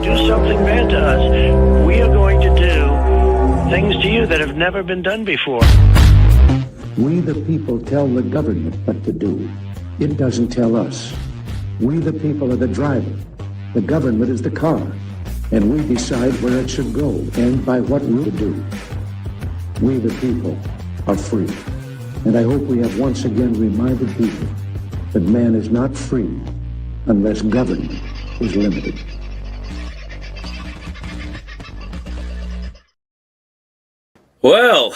do something bad to us, we are going to do things to you that have never been done before. We the people tell the government what to do. It doesn't tell us. We the people are the driver. The government is the car. And we decide where it should go and by what route to do. We the people are free. And I hope we have once again reminded people that man is not free unless government is limited. Well,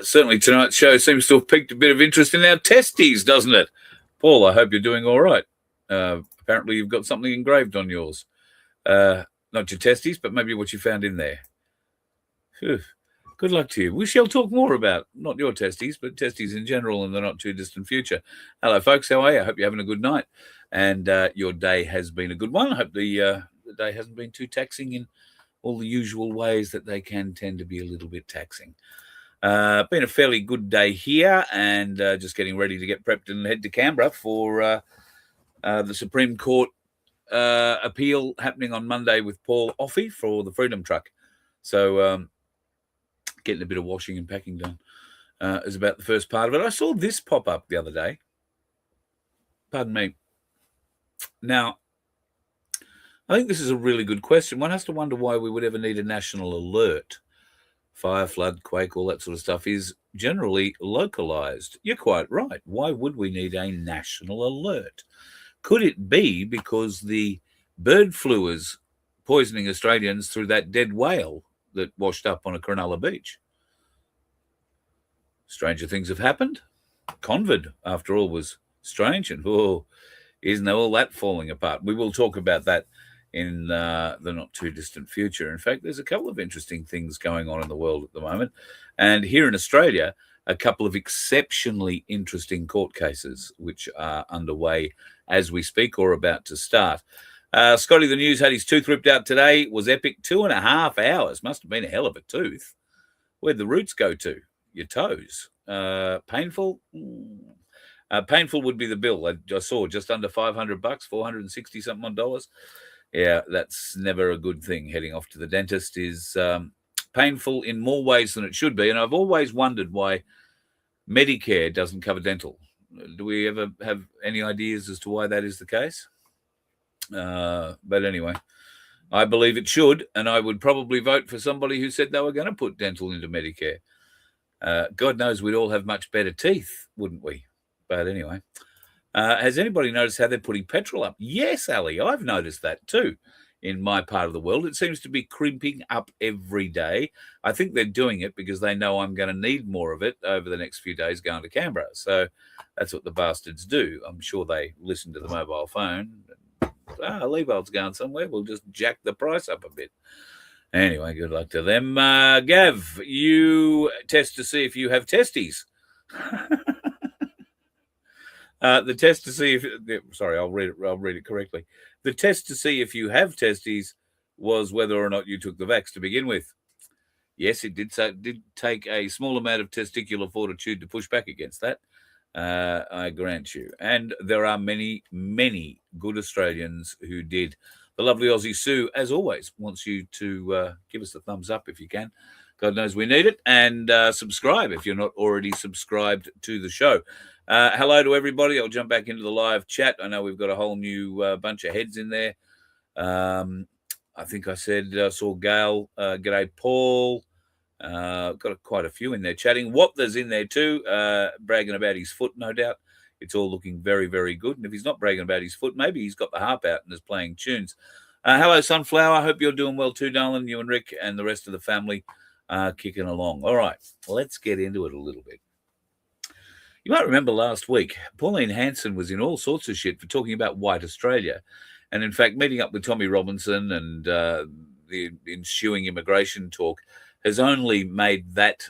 certainly tonight's show seems to have piqued a bit of interest in our testes, doesn't it? Paul, I hope you're doing all right. Apparently you've got something engraved on yours. Not your testes, but maybe what you found in there. Phew. Good luck to you. We shall talk more about, not your testes, but testes in general in the not-too-distant future. Hello, folks. How are you? I hope you're having a good night. And your day has been a good one. I hope the day hasn't been too taxing in all the usual ways that they can tend to be a little bit taxing. Been a fairly good day here, and just getting ready to get prepped and head to Canberra for the Supreme Court appeal happening on Monday with Paul Offe for the Freedom Truck. So getting a bit of washing and packing done is about the first part of it. I saw this pop up the other day. Pardon me. Now, I think this is a really good question. One has to wonder why we would ever need a national alert. Fire, flood, quake, all that sort of stuff is generally localized. You're quite right. Why would we need a national alert? Could it be because the bird flu is poisoning Australians through that dead whale that washed up on a Cronulla beach? Stranger things have happened. Convid, after all, was strange, and isn't all that falling apart? We will talk about that in the not-too-distant future. In fact, there's a couple of interesting things going on in the world at the moment. And here in Australia, a couple of exceptionally interesting court cases which are underway as we speak or about to start. Scotty the News had his tooth ripped out today. It was epic. 2.5 hours. Must have been a hell of a tooth. Where'd the roots go to? Your toes. Painful? Painful would be the bill. I saw just under $500, 460 something on dollars. Yeah, that's never a good thing. Heading off to the dentist is painful in more ways than it should be. And I've always wondered why Medicare doesn't cover dental. Do we ever have any ideas as to why that is the case? But anyway, I believe it should, and I would probably vote for somebody who said they were going to put dental into Medicare. God knows we'd all have much better teeth, wouldn't we? But anyway, has anybody noticed how they're putting petrol up? Yes, Ali, I've noticed that too. In my part of the world, it seems to be crimping up every day. I think they're doing it because they know I'm going to need more of it over the next few days going to Canberra. So that's what the bastards do. I'm sure they listen to the mobile phone. Leaveold's going somewhere. We'll just jack the price up a bit. Anyway, good luck to them. Gav, you test to see if you have testes. The test to see if I'll read it correctly. The test to see if you have testes was whether or not you took the vax to begin with. Yes, it did take a small amount of testicular fortitude to push back against that. I grant you. And there are many, many good Australians who did. The lovely Aussie Sue, as always, wants you to give us a thumbs up if you can. God knows we need it. And subscribe if you're not already subscribed to the show. Hello to everybody. I'll jump back into the live chat. I know we've got a whole new bunch of heads in there. I think I said saw Gail. G'day, Paul. Got quite a few in there chatting. Wapner's in there too, bragging about his foot, no doubt. It's all looking very, very good. And if he's not bragging about his foot, maybe he's got the harp out and is playing tunes. Hello, Sunflower. Hope you're doing well too, darling. You and Rick and the rest of the family are kicking along. All right, let's get into it a little bit. You might remember last week, Pauline Hanson was in all sorts of shit for talking about white Australia. And in fact, meeting up with Tommy Robinson and the ensuing immigration talk has only made that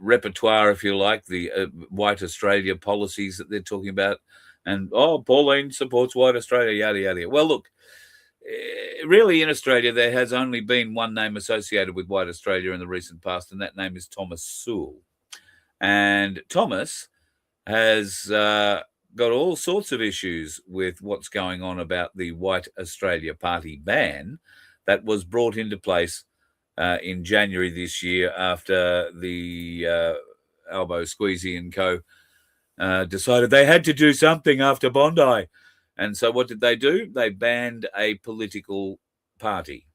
repertoire, if you like, the white Australia policies that they're talking about. And, Pauline supports white Australia, yada, yada. Well, look, really in Australia, there has only been one name associated with white Australia in the recent past, and that name is Thomas Sewell. And Thomas has got all sorts of issues with what's going on about the White Australia Party ban that was brought into place in January this year after the Albo Squeezy and co decided they had to do something after Bondi. And so what did they do? They banned a political party.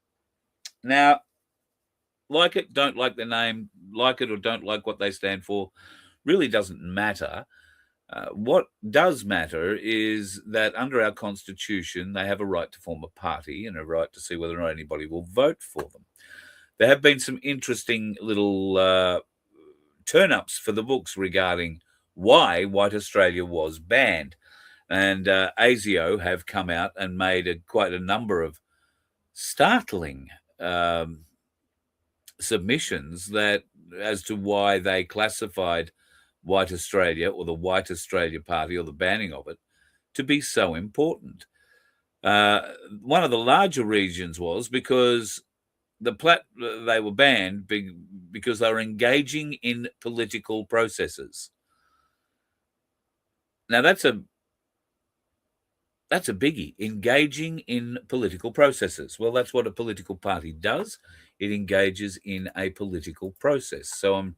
Now, like it, don't like the name, like it or don't like what they stand for, really doesn't matter. What does matter is that under our constitution, they have a right to form a party and a right to see whether or not anybody will vote for them. There have been some interesting little turn-ups for the books regarding why White Australia was banned. And ASIO have come out and made quite a number of startling submissions that as to why they classified White Australia or the White Australia Party or the banning of it to be so important. One of the larger reasons was because they were banned because they were engaging in political processes. Now that's a biggie, engaging in political processes. Well, that's what a political party does. It engages in a political process. So I'm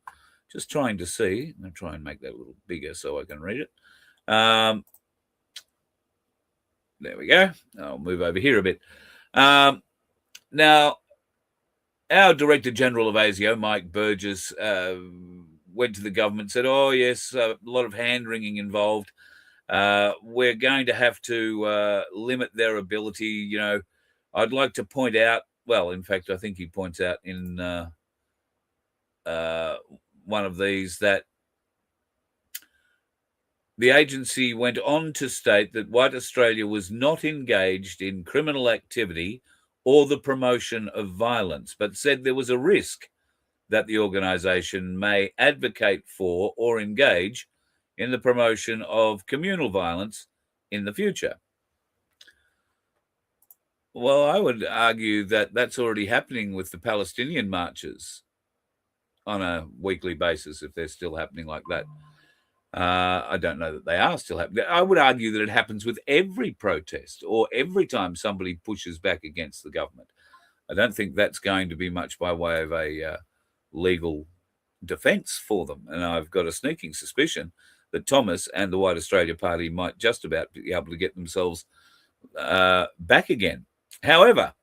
just trying to see. I'll try and make that a little bigger so I can read it. There we go. I'll move over here a bit. Now, our Director General of ASIO, Mike Burgess, went to the government and said, oh, yes, a lot of hand-wringing involved. We're going to have to limit their ability. You know, I'd like to point out, well, in fact, I think he points out in one of these that the agency went on to state that White Australia was not engaged in criminal activity or the promotion of violence, but said there was a risk that the organisation may advocate for or engage in the promotion of communal violence in the future. Well, I would argue that that's already happening with the Palestinian marches on a weekly basis, if they're still happening like that. I don't know that they are still happening. I would argue that it happens with every protest or every time somebody pushes back against the government. I don't think that's going to be much by way of a legal defence for them. And I've got a sneaking suspicion that Thomas and the White Australia Party might just about be able to get themselves back again. However,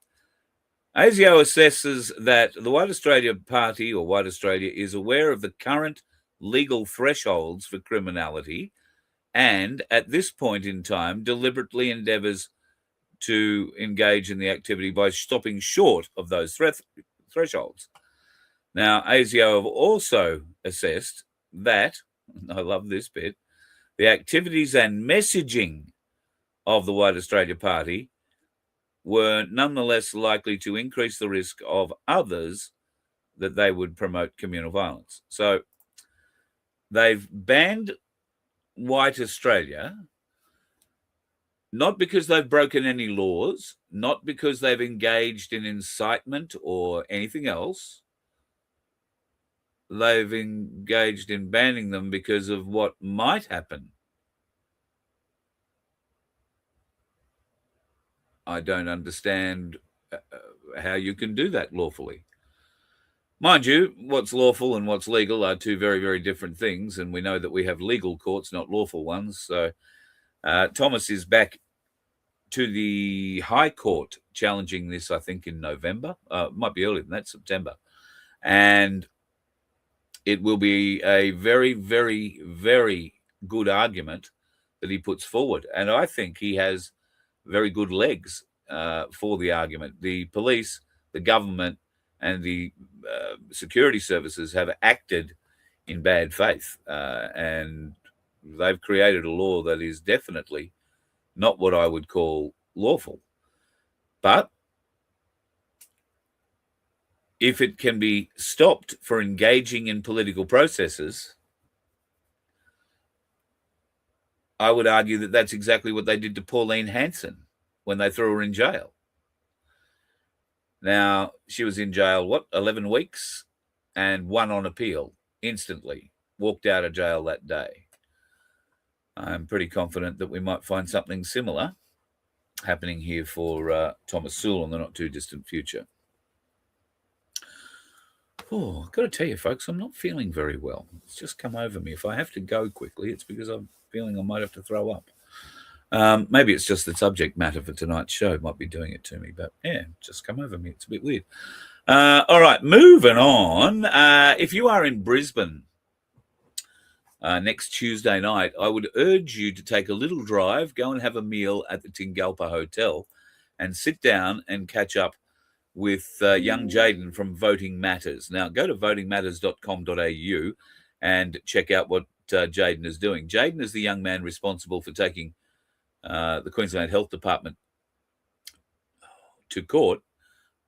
ASIO assesses that the White Australia Party or White Australia is aware of the current legal thresholds for criminality and at this point in time deliberately endeavours to engage in the activity by stopping short of those thresholds. Now, ASIO have also assessed that, I love this bit, the activities and messaging of the White Australia Party were nonetheless likely to increase the risk of others that they would promote communal violence. So they've banned White Australia, not because they've broken any laws, not because they've engaged in incitement or anything else. They've engaged in banning them because of what might happen. I don't understand how you can do that lawfully. Mind you, what's lawful and what's legal are two very, very different things, and we know that we have legal courts, not lawful ones. So Thomas is back to the High Court challenging this, I think, in November. Might be earlier than that, September. And it will be a very, very, very good argument that he puts forward. And I think he has very good legs for the argument. The police, the government, and the security services have acted in bad faith. And they've created a law that is definitely not what I would call lawful. But if it can be stopped for engaging in political processes, I would argue that that's exactly what they did to Pauline Hanson when they threw her in jail. Now, she was in jail, 11 weeks, and won on appeal instantly, walked out of jail that day. I'm pretty confident that we might find something similar happening here for Thomas Sewell in the not too distant future. Oh, I've got to tell you, folks, I'm not feeling very well. It's just come over me. If I have to go quickly, it's because I'm feeling I might have to throw up. Maybe it's just the subject matter for tonight's show might be doing it to me, but yeah, just come over me. It's a bit weird. All right, moving on. If you are in Brisbane next Tuesday night, I would urge you to take a little drive, go and have a meal at the Tingalpa Hotel and sit down and catch up with young Jaden from Voting Matters. Now, go to votingmatters.com.au and check out what Jaden is doing. Jaden is the young man responsible for taking the Queensland Health Department to court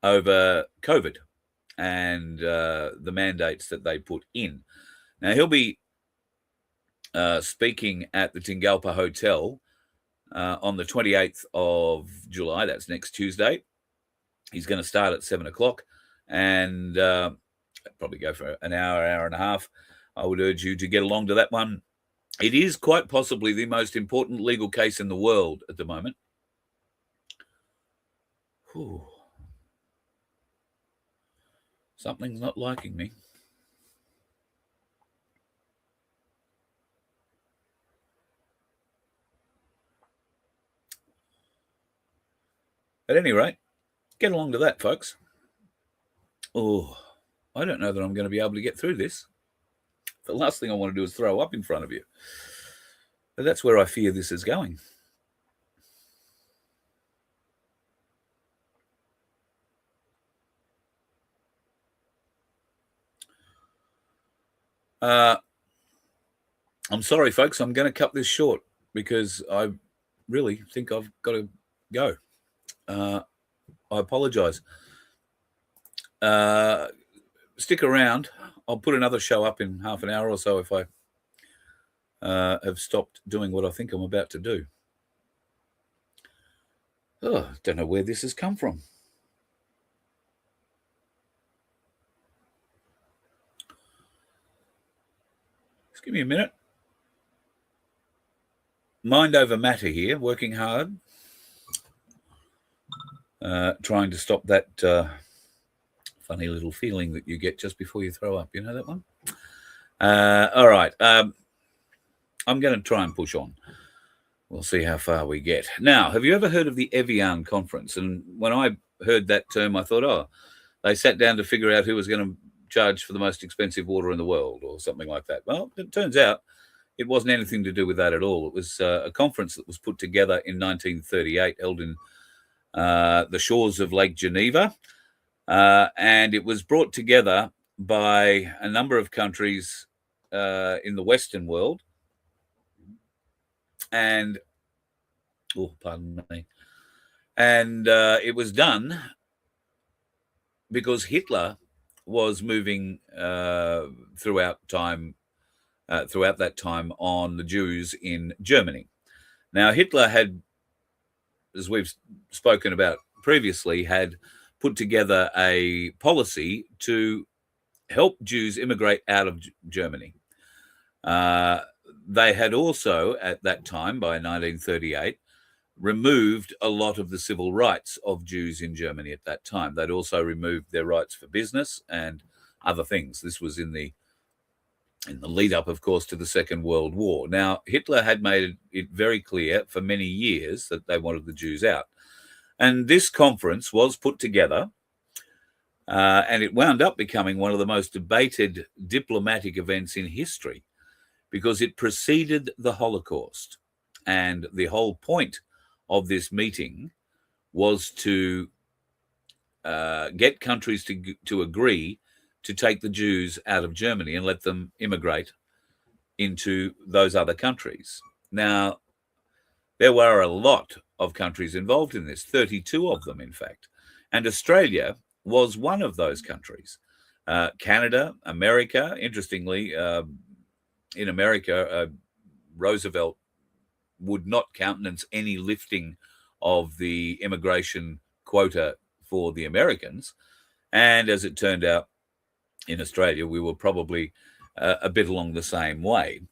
over COVID and the mandates that they put in. Now, he'll be speaking at the Tingalpa Hotel on the 28th of July. That's next Tuesday. He's going to start at 7 o'clock and probably go for an hour, hour and a half. I would urge you to get along to that one. It is quite possibly the most important legal case in the world at the moment. Whew. Something's not liking me. At any rate, get along to that, folks. Oh, I don't know that I'm going to be able to get through this. The last thing I want to do is throw up in front of you. But that's where I fear this is going. I'm sorry, folks. I'm going to cut this short because I really think I've got to go. I apologize. Stick around. I'll put another show up in half an hour or so if I have stopped doing what I think I'm about to do. Oh, don't know where this has come from. Just give me a minute. Mind over matter here, working hard. Trying to stop that funny little feeling that you get just before you throw up. You know that one? All right. I'm going to try and push on. We'll see how far we get. Now, have you ever heard of the Evian Conference? And when I heard that term, I thought, oh, they sat down to figure out who was going to charge for the most expensive water in the world or something like that. Well, it turns out it wasn't anything to do with that at all. It was a conference that was put together in 1938, held in the shores of Lake Geneva. And it was brought together by a number of countries in the Western world. And, oh, pardon me. And it was done because Hitler was moving throughout that time on the Jews in Germany. Now, Hitler had, as we've spoken about previously, had put together a policy to help Jews immigrate out of Germany. They had also, at that time, by 1938, removed a lot of the civil rights of Jews in Germany at that time. They'd also removed their rights for business and other things. This was in the lead up, of course, to the Second World War. Now, Hitler had made it very clear for many years that they wanted the Jews out. And this conference was put together, and it wound up becoming one of the most debated diplomatic events in history because it preceded the Holocaust. And the whole point of this meeting was to get countries to agree to take the Jews out of Germany and let them immigrate into those other countries. Now, there were a lot of countries involved in this, 32 of them, in fact. And Australia was one of those countries. Canada, America, interestingly, in America, Roosevelt would not countenance any lifting of the immigration quota for the Americans. And as it turned out, in Australia, we were probably a bit along the same way.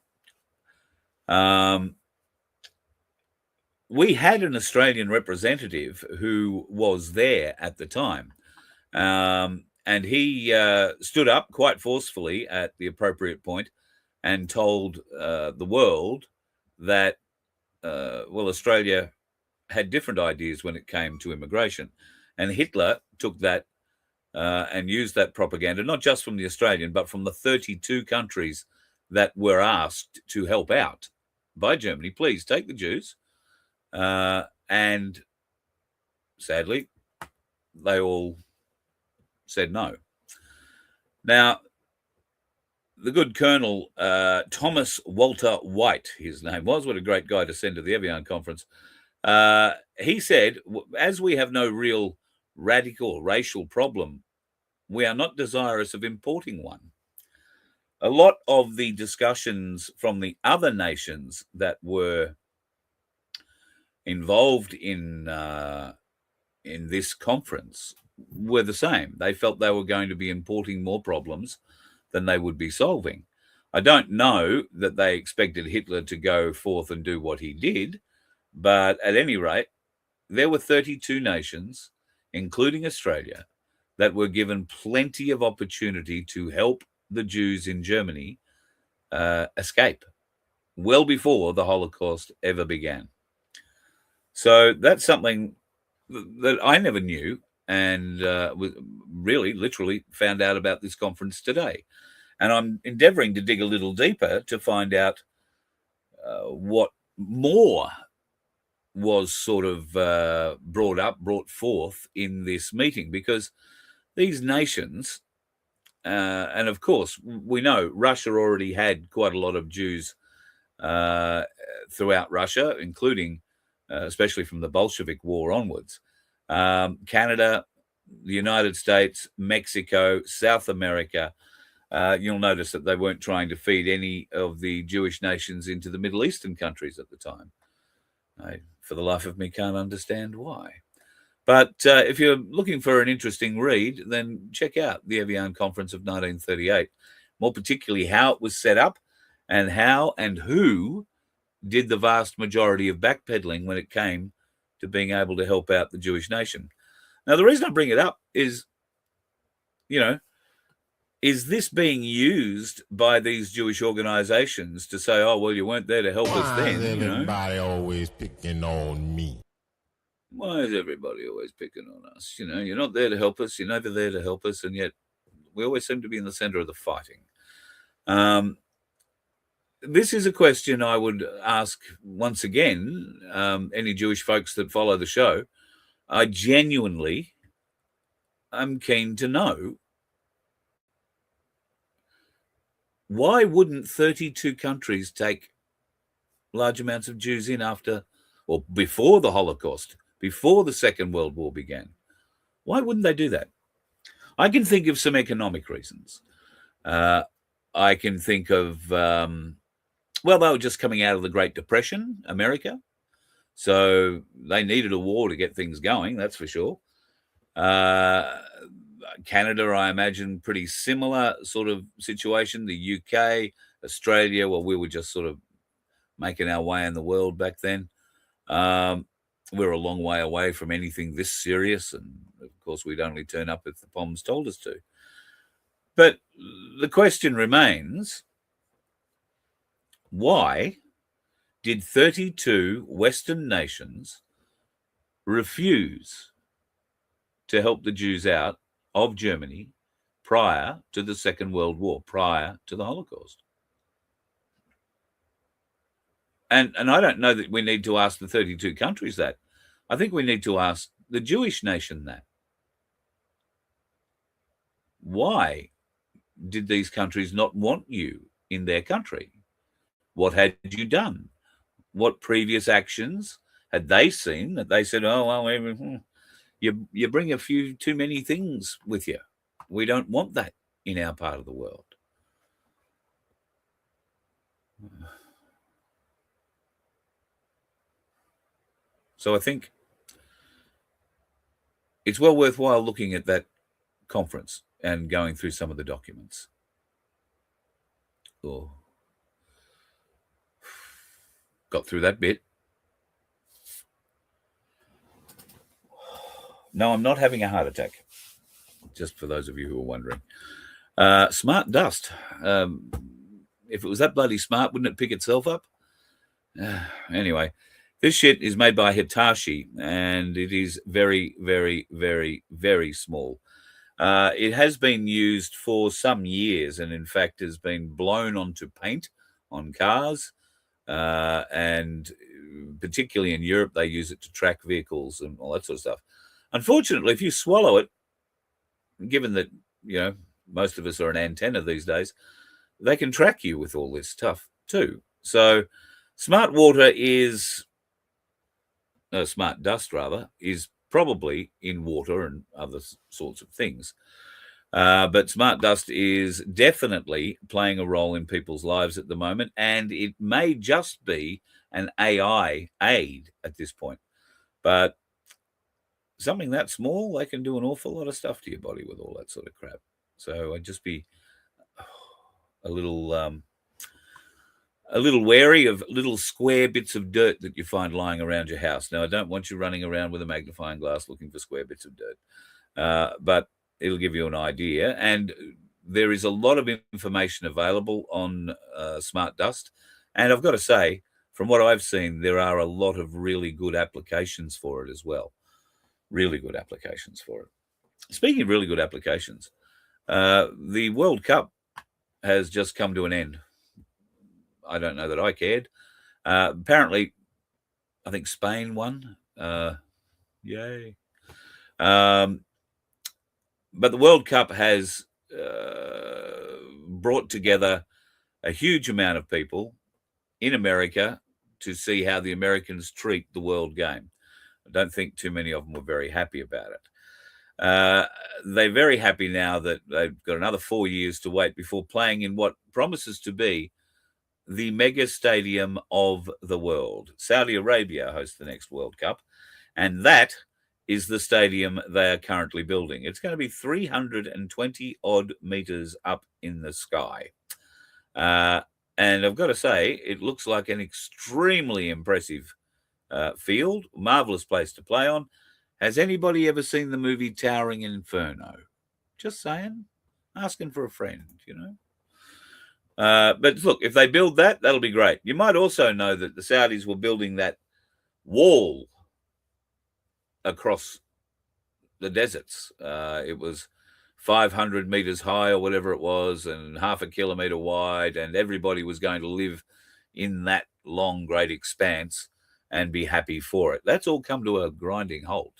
we had an Australian representative who was there at the time. And he stood up quite forcefully at the appropriate point and told the world that, well, Australia had different ideas when it came to immigration. And Hitler took that and used that propaganda, not just from the Australian, but from the 32 countries that were asked to help out by Germany. Please take the Jews. And sadly, they all said no. Now, the good Colonel Thomas Walter White, his name was, what a great guy to send to the Evian Conference. He said, as we have no real radical racial problem, we are not desirous of importing one. A lot of the discussions from the other nations that were involved in this conference were the same. They felt they were going to be importing more problems than they would be solving. I don't know that they expected Hitler to go forth and do what he did, but at any rate, there were 32 nations, including Australia, that were given plenty of opportunity to help the Jews in Germany escape well before the Holocaust ever began. So that's something that I never knew, and really literally found out about this conference today. And I'm endeavoring to dig a little deeper to find out what more was sort of brought forth in this meeting, because these nations, and of course, we know Russia already had quite a lot of Jews throughout Russia, including especially from the Bolshevik War onwards. Canada, the United States, Mexico, South America. You'll notice that they weren't trying to feed any of the Jewish nations into the Middle Eastern countries at the time. I, for the life of me, can't understand why. But if you're looking for an interesting read, then check out the Evian Conference of 1938, more particularly how it was set up and how and who did the vast majority of backpedaling when it came to being able to help out the Jewish nation. Now, the reason I bring it up is, you know, is this being used by these Jewish organizations to say, oh, well, you weren't there to help us then? Why is everybody always picking on me? Why is everybody always picking on us? You know, you're not there to help us. You're never there to help us. And yet we always seem to be in the center of the fighting. This is a question I would ask once again, any Jewish folks that follow the show. I genuinely am keen to know, why wouldn't 32 countries take large amounts of Jews in after or before the Holocaust, before the Second World War began? Why wouldn't they do that? I can think of some economic reasons. I can think of, well, they were just coming out of the Great Depression, America. So they needed a war to get things going, that's for sure. Canada, I imagine, pretty similar sort of situation. The UK, Australia, well, we were just sort of making our way in the world back then. We're a long way away from anything this serious. And of course, we'd only turn up if the bombs told us to. But the question remains, why did 32 Western nations refuse to help the Jews out of Germany prior to the Second World War, prior to the Holocaust? And I don't know that we need to ask the 32 countries that. I think we need to ask the Jewish nation that. Why did these countries not want you in their country? What had you done? What previous actions had they seen that they said, oh, well, you bring a few too many things with you. We don't want that in our part of the world. So I think it's well worthwhile looking at that conference and going through some of the documents. Got through that bit. No, I'm not having a heart attack. Just for those of you who are wondering. Smart dust. If it was that bloody smart, wouldn't it pick itself up? Anyway, this shit is made by Hitachi, and it is very, very, very, very small. It has been used for some years, and in fact has been blown onto paint on cars, and particularly in Europe, they use it to track vehicles and all that sort of stuff. Unfortunately, if you swallow it, given that, most of us are an antenna these days, they can track you with all this stuff too. So smart dust rather, is probably in water and other sorts of things. But smart dust is definitely playing a role in people's lives at the moment, and it may just be an AI aid at this point. But something that small, they can do an awful lot of stuff to your body with all that sort of crap. So I'd just be a little wary of little square bits of dirt that you find lying around your house. Now, I don't want you running around with a magnifying glass looking for square bits of dirt, but it'll give you an idea. And there is a lot of information available on smart dust. And I've got to say, from what I've seen, there are a lot of really good applications for it as well. Really good applications for it. Speaking of really good applications, the World Cup has just come to an end. I don't know that I cared. Apparently, I think Spain won. Yay. But the World Cup has brought together a huge amount of people in America to see how the Americans treat the world game. I don't think too many of them were very happy about it. They're very happy now that they've got another 4 years to wait before playing in what promises to be the mega stadium of the world. Saudi Arabia hosts the next World Cup, and that is the stadium they are currently building. It's going to be 320 odd meters up in the sky. And I've got to say, it looks like an extremely impressive field, marvelous place to play on. Has anybody ever seen the movie Towering Inferno? Just saying, asking for a friend, But look, if they build that, that'll be great. You might also know that the Saudis were building that wall across the deserts. It was 500 meters high or whatever it was, and half a kilometer wide, and everybody was going to live in that long, great expanse and be happy for it. That's all come to a grinding halt.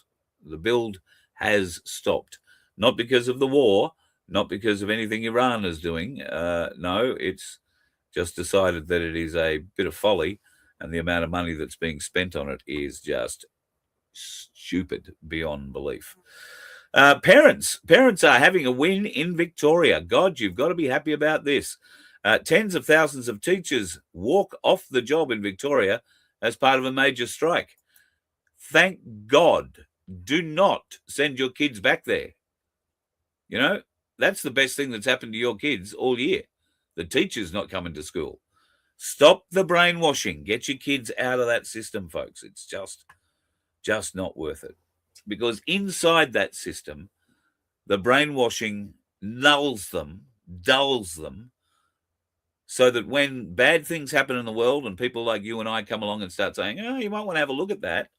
The build has stopped, not because of the war, not because of anything Iran is doing. No, it's just decided that it is a bit of folly, and the amount of money that's being spent on it is just stupid beyond belief. Parents are having a win in Victoria. God, you've got to be happy about this. Tens of thousands of teachers walk off the job in Victoria as part of a major strike. Thank God. Do not send your kids back there. That's the best thing that's happened to your kids all year. The teachers not coming to school. Stop the brainwashing. Get your kids out of that system, folks. It's just not worth it. Because inside that system, the brainwashing dulls them, so that when bad things happen in the world and people like you and I come along and start saying, oh, you might want to have a look at that,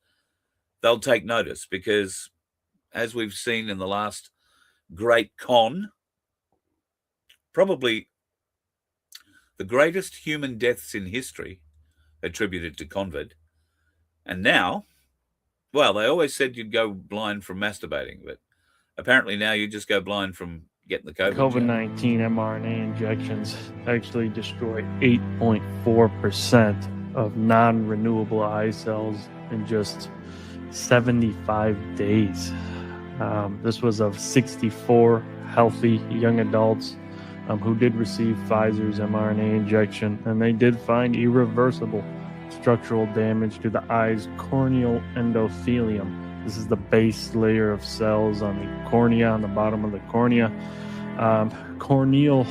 they'll take notice. Because as we've seen in the last great con, probably the greatest human deaths in history attributed to COVID. And now, well, they always said you'd go blind from masturbating, but apparently now you just go blind from getting the COVID-19 mRNA injections actually destroy 8.4% of non-renewable eye cells in just 75 days. This was of 64 healthy young adults who did receive Pfizer's mRNA injection, and they did find irreversible structural damage to the eye's corneal endothelium. This is the base layer of cells on the cornea, on the bottom of the cornea. Corneal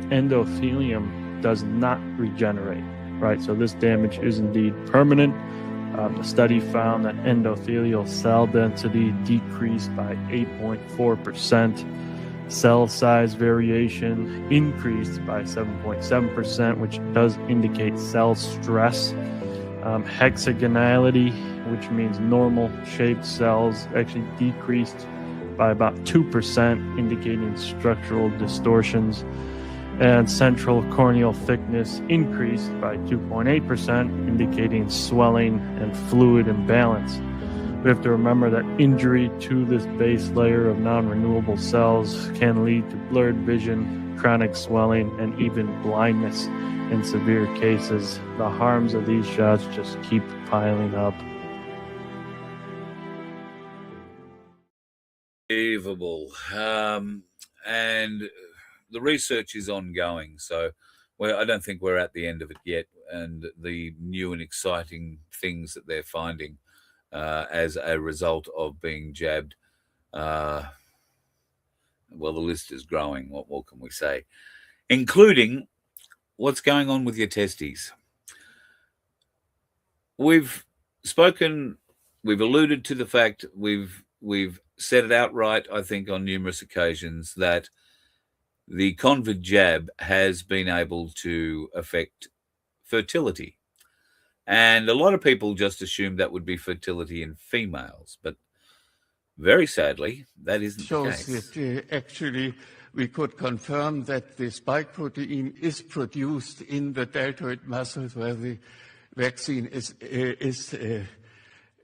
endothelium does not regenerate, right? So this damage is indeed permanent. The study found that endothelial cell density decreased by 8.4%. Cell size variation increased by 7.7%, which does indicate cell stress. Hexagonality, which means normal shaped cells, actually decreased by about 2%, indicating structural distortions. And central corneal thickness increased by 2.8%, indicating swelling and fluid imbalance. We have to remember that injury to this base layer of non-renewable cells can lead to blurred vision, chronic swelling, and even blindness in severe cases. The harms of these shots just keep piling up. Unbelievable. And the research is ongoing, so I don't think we're at the end of it yet, and the new and exciting things that they're finding as a result of being jabbed, well, the list is growing. What more can we say? Including what's going on with your testes. We've spoken, we've alluded to the fact, we've said it outright, I think, on numerous occasions, that the COVID jab has been able to affect fertility. And a lot of people just assumed that would be fertility in females, but very sadly, that isn't the case. Shows that actually we could confirm that the spike protein is produced in the deltoid muscles where the vaccine is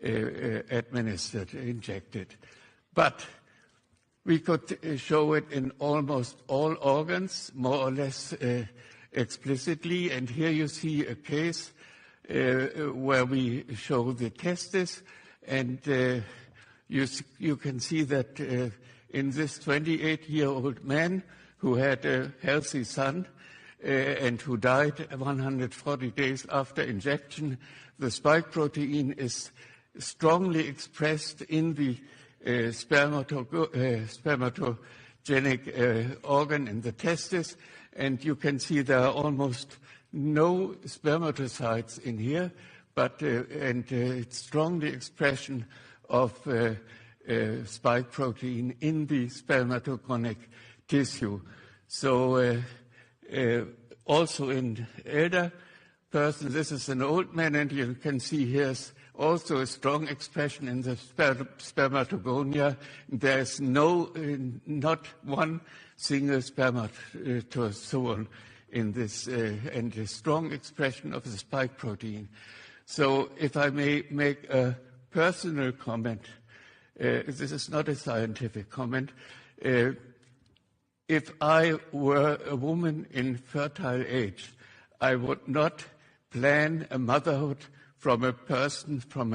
administered, injected. But we could show it in almost all organs, more or less explicitly. And here you see a case where we show the testes, and you can see that in this 28-year-old man who had a healthy son and who died 140 days after injection, the spike protein is strongly expressed in the spermatogenic organ in the testis, and you can see there are almost no spermatocytes in here, but it's strongly expression of spike protein in the spermatogonic tissue. So also in elder person, this is an old man, and you can see here's also a strong expression in the spermatogonia. There's not one single spermatozoon in this, and a strong expression of the spike protein. So if I may make a personal comment, this is not a scientific comment. If I were a woman in fertile age, I would not plan a motherhood from a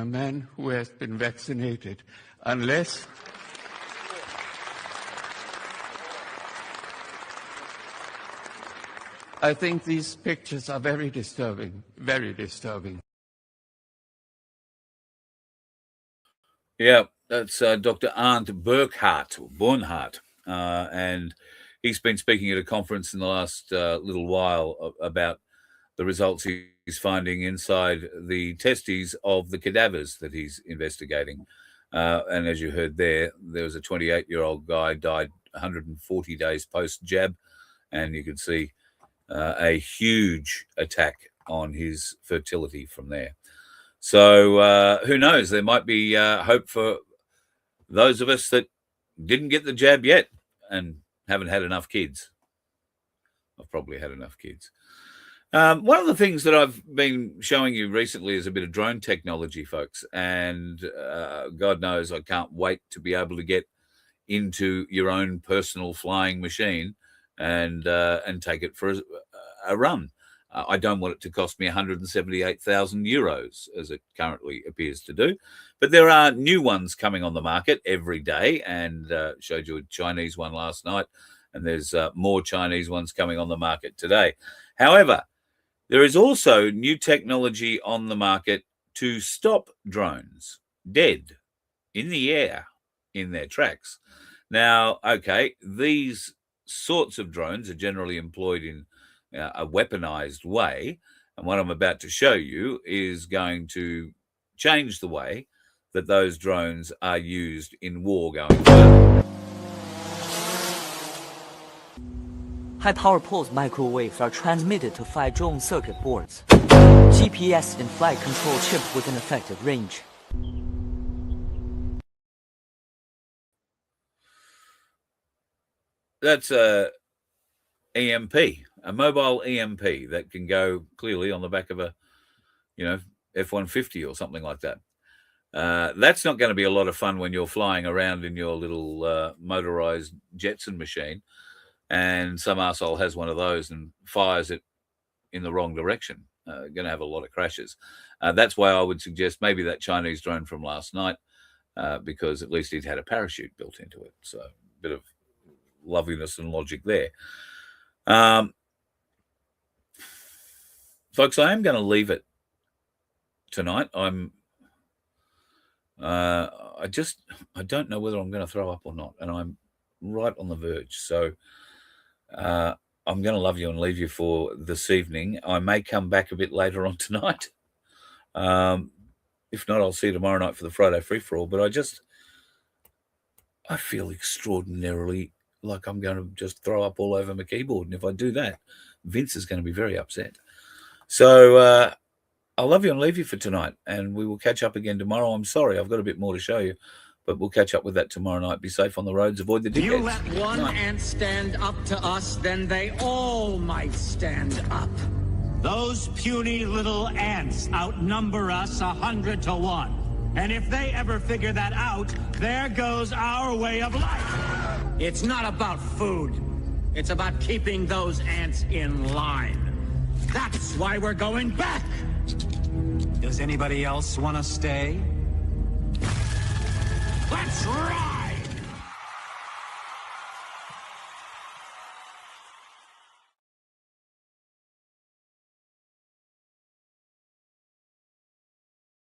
man who has been vaccinated, unless I think these pictures are very disturbing, very disturbing. Yeah, that's Dr. Arndt Bernhardt, and he's been speaking at a conference in the last little while about the results he's finding inside the testes of the cadavers that he's investigating. And as you heard there was a 28-year-old guy died 140 days post-jab, and you can see a huge attack on his fertility from there. So who knows? There might be hope for those of us that didn't get the jab yet and haven't had enough kids. I've probably had enough kids. One of the things that I've been showing you recently is a bit of drone technology, folks. And God knows I can't wait to be able to get into your own personal flying machine and take it for a run. I don't want it to cost me 178,000 euros, as it currently appears to do. But there are new ones coming on the market every day, and showed you a Chinese one last night, and there's more Chinese ones coming on the market today. However, there is also new technology on the market to stop drones dead in the air in their tracks. Now, okay, these sorts of drones are generally employed in a weaponized way, and what I'm about to show you is going to change the way that those drones are used in war going forward. High-power pulse microwaves are transmitted to 5 drone circuit boards. GPS and flight control chip within effective range. That's a EMP, a mobile EMP that can go clearly on the back of a, F-150 or something like that. That's not going to be a lot of fun when you're flying around in your little motorized Jetson machine and some arsehole has one of those and fires it in the wrong direction. Going to have a lot of crashes. That's why I would suggest maybe that Chinese drone from last night, because at least it had a parachute built into it. So a bit of loveliness and logic there. Folks, I am going to leave it tonight. I don't know whether I'm going to throw up or not, and I'm right on the verge. So I'm going to love you and leave you for this evening. I may come back a bit later on tonight. If not, I'll see you tomorrow night for the Friday free-for-all. But I feel extraordinarily like I'm going to just throw up all over my keyboard. And if I do that, Vince is going to be very upset. So I'll love you and leave you for tonight, and we will catch up again tomorrow. I'm sorry, I've got a bit more to show you, but we'll catch up with that tomorrow night. Be safe on the roads. Avoid the dickheads. You let one ant stand up to us, then they all might stand up. Those puny little ants outnumber us 100 to 1. And if they ever figure that out, there goes our way of life. It's not about food. It's about keeping those ants in line. That's why we're going back. Does anybody else want to stay? Let's ride!